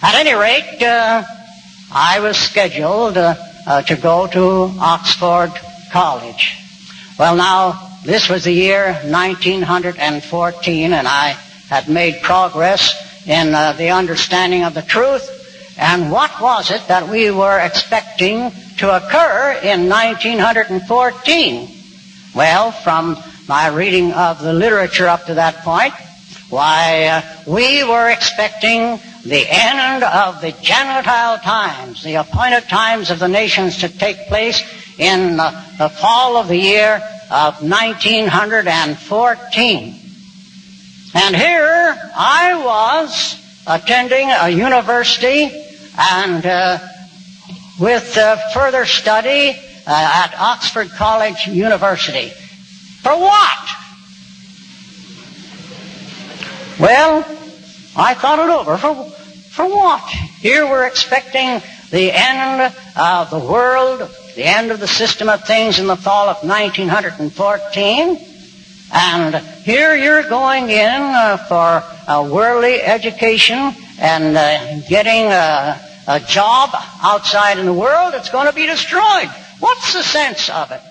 At any rate, I was scheduled to go to Oxford College. Well, now, this was the year 1914, and I had made progress in the understanding of the truth. And what was it that we were expecting to occur in 1914? Well, from my reading of the literature up to that point, we were expecting the end of the Gentile times, the appointed times of the nations, to take place in the fall of the year of 1914. And here I was attending a university and with further study at Oxford College University. For what? Well, I thought it over. For what? Here we're expecting the end of the world, the end of the system of things in the fall of 1914. And here you're going in for a worldly education and getting a job outside in the world that's going to be destroyed. What's the sense of it?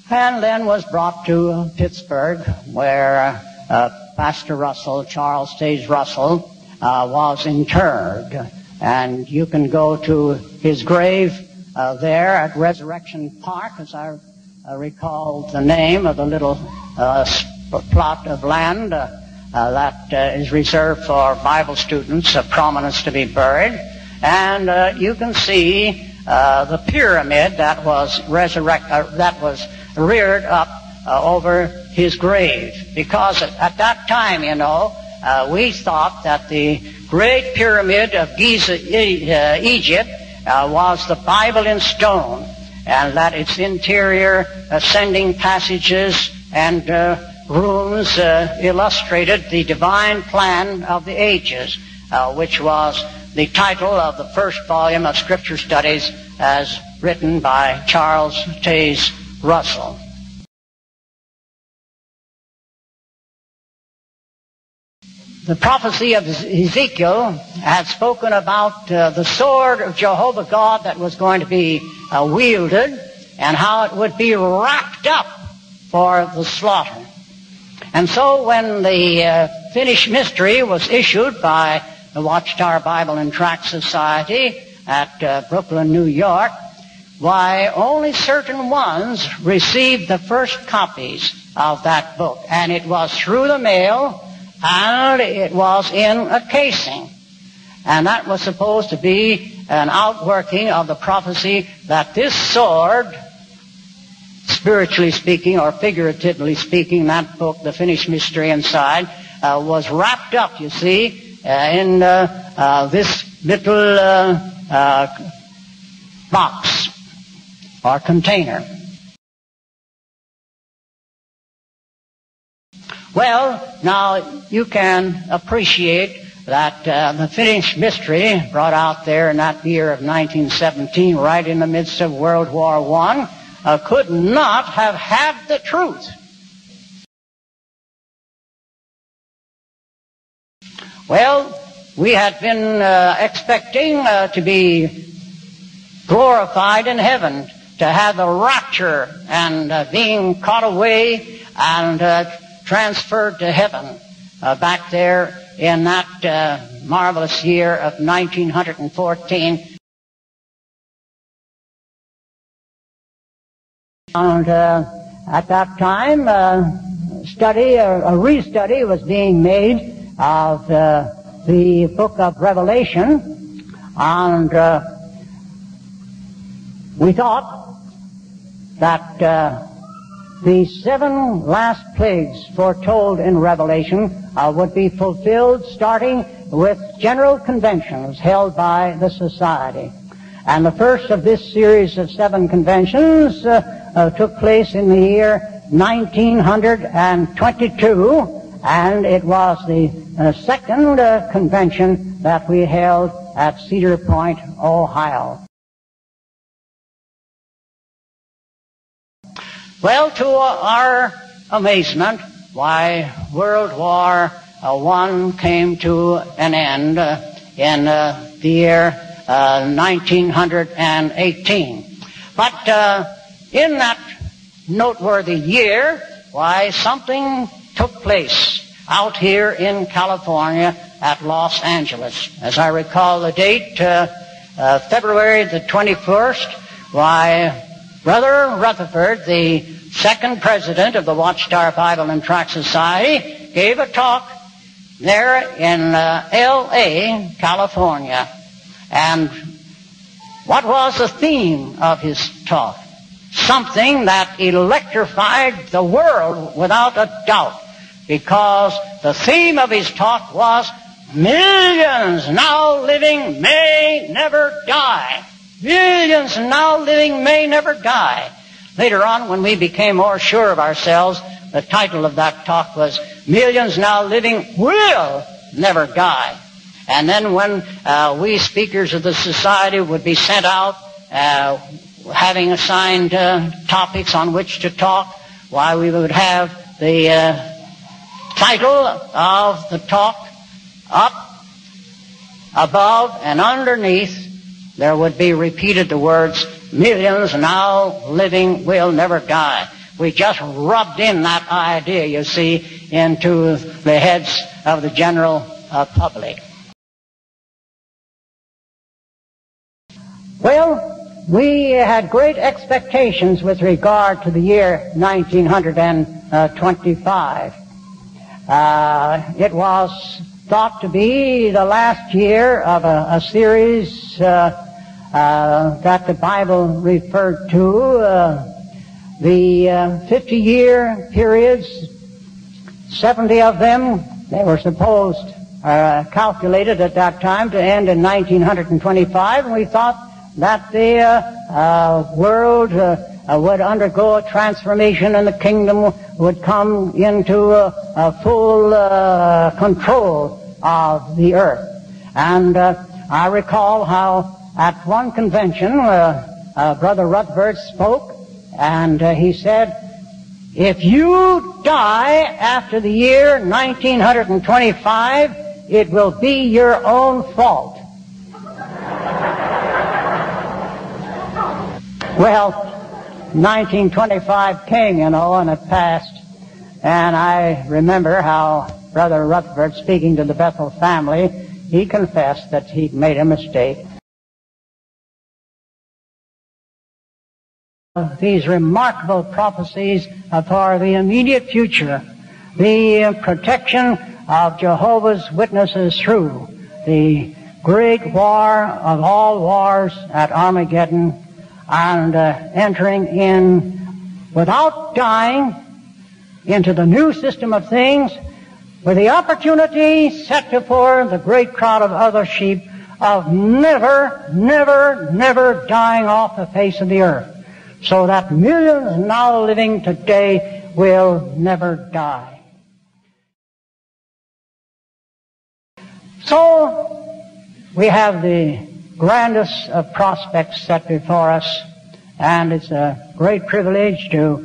And then was brought to Pittsburgh, where Pastor Russell, Charles Taze Russell, was interred. And you can go to his grave there at Resurrection Park, as I recall the name of the little plot of land that is reserved for Bible students of prominence to be buried. And you can see the pyramid that was reared up over his grave. Because at that time, we thought that the Great Pyramid of Giza, Egypt, was the Bible in stone, and that its interior ascending passages and rooms illustrated the divine plan of the ages, which was the title of the first volume of Scripture Studies as written by Charles Taze Russell. The prophecy of Ezekiel had spoken about the sword of Jehovah God that was going to be wielded and how it would be wrapped up for the slaughter. And so when the finished mystery was issued by the Watchtower Bible and Tract Society at Brooklyn, New York, only certain ones received the first copies of that book. And it was through the mail, and it was in a casing. And that was supposed to be an outworking of the prophecy that this sword, spiritually speaking or figuratively speaking, that book, The Finished Mystery inside, was wrapped up, you see, in this little box or container. Well, now you can appreciate that the finished mystery brought out there in that year of 1917, right in the midst of World War I, could not have had the truth. Well, we had been expecting to be glorified in heaven, to have the rapture and being caught away and transferred to heaven back there in that marvelous year of 1914. And at that time, a restudy was being made of the book of Revelation, and we thought that the 7 last plagues foretold in Revelation would be fulfilled starting with general conventions held by the society. And the first of this series of 7 conventions took place in the year 1922, and it was the second convention that we held at Cedar Point, Ohio. Well, to our amazement, World War one came to an end in the year 1918. But in that noteworthy year, why, something took place out here in California at Los Angeles. As I recall the date, February the 21st, why, Brother Rutherford, the second president of the Watchtower Bible and Tract Society, gave a talk there in L.A., California. And what was the theme of his talk? Something that electrified the world without a doubt, because the theme of his talk was millions now living may never die. Millions now living may never die. Later on, when we became more sure of ourselves, the title of that talk was Millions Now Living Will Never Die. And then when we speakers of the society would be sent out having assigned topics on which to talk, why, we would have the title of the talk up, above, and underneath. There would be repeated the words, millions now living will never die. We just rubbed in that idea, you see, into the heads of the general public. Well, we had great expectations with regard to the year 1925. It was thought to be the last year of a series that the Bible referred to, the 50-year periods, 70 of them, they were supposed, calculated at that time to end in 1925, and we thought that the world would undergo a transformation and the kingdom would come into a full control of the earth. And I recall how at one convention Brother Rutherford spoke, and he said, if you die after the year 1925, it will be your own fault. Well, 1925 came, and it passed. And I remember how Brother Rutherford, speaking to the Bethel family, he confessed that he'd made a mistake. These remarkable prophecies for the immediate future, the protection of Jehovah's Witnesses through the great war of all wars at Armageddon, and entering in without dying into the new system of things, with the opportunity set before the great crowd of other sheep of never, never, never dying off the face of the earth, so that millions now living today will never die. So we have the grandest of prospects set before us, and it's a great privilege to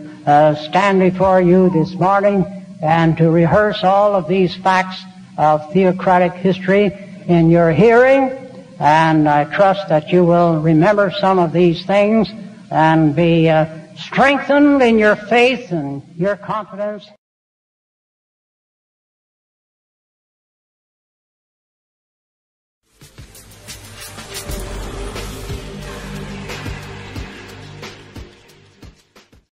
stand before you this morning and to rehearse all of these facts of theocratic history in your hearing, and I trust that you will remember some of these things and be strengthened in your faith and your confidence.